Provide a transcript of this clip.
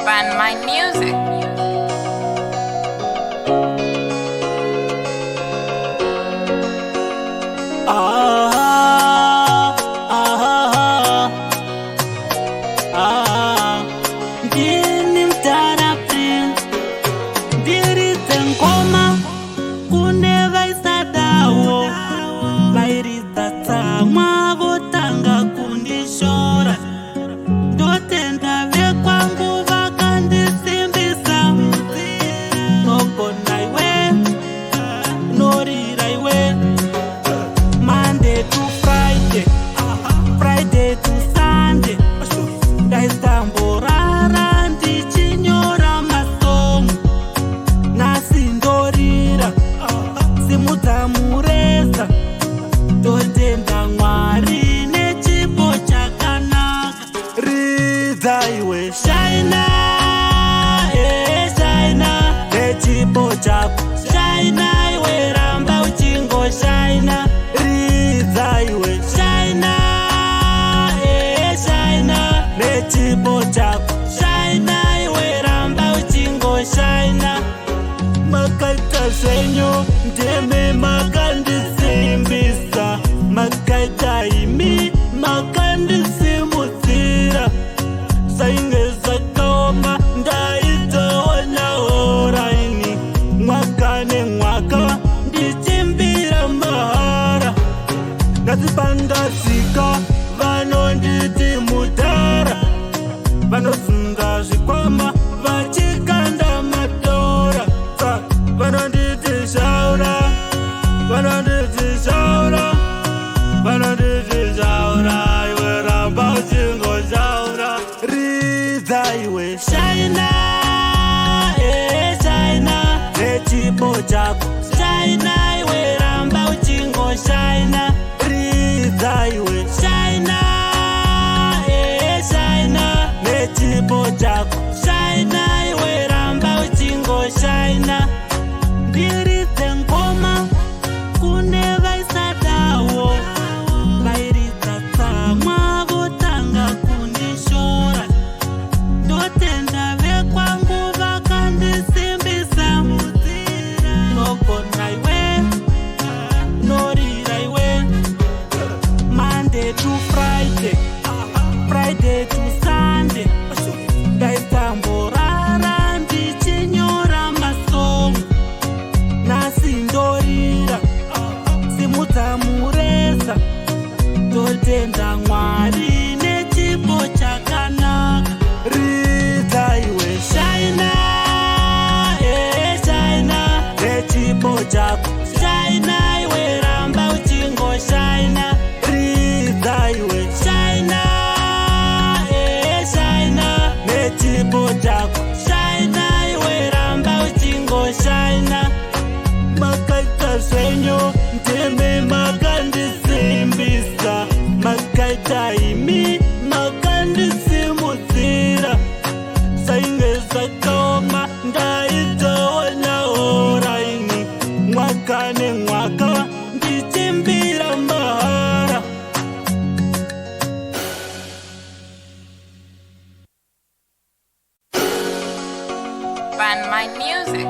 Find my music. Ndini mtana prince ndiridze ngoma kune vaisadawo vairidza tsamwa votanga kundishora ndotenda vekwangu vakandisimbisa nogona iwe norira iwe Monday to Friday, Friday to Sunday ndaistamborara ndichinyora masongo nhasi ndorira simudza mureza ndotenda Mwari nechipo chakanaka ridza iwe shaina shaina nechipo chako shaina iwe ramba uchingoshaina ridza iwe shaina shaina nechipo chako shaina iwe ramba uchingoshaina makaita zvenyu ndeme makandisimbisa makaita imi makandisimudzira zvainge zvakaoma ndaitoonao raini mwaka nemwaka ndichimbira mahara ngati pandasvika vanonditi mudhara vanosunga zvikwama vachikanda madhora vanonditi shaura vanonditi shaura vanonditi shaura iwe ramba uchingoshaura ridza iwe shaina shaina nechipo chako shaina iwe ramba uchingoshaina ridza iwe shaina shaina nechipo chako shaina iwe ramba uchingoshaina ndiridze ngoma kune vaisadawo vairidza tsamwa votanga kundishora ndotenda vekwangu vakandisimbisa nogona iwe norira iwe Monday to Friday, Friday to Sunday ndaistamborara ndichinyora masongo nhasi ndorira simudza mureza ndotenda Mwari nechipo chakanaka ridza iwe shaina shaina nechipo chako shaina iwe ramba uchingoshaina ridza iwe shaina shaina nechipo chako shaina iwe ramba uchingoshaina makaita zvenyu ndeme makandisimbisa makaita imi makandisimudzira zvainge zvakaoma ndaitoonao raini mwaka nemwaka ndichimbira mahara Find my music.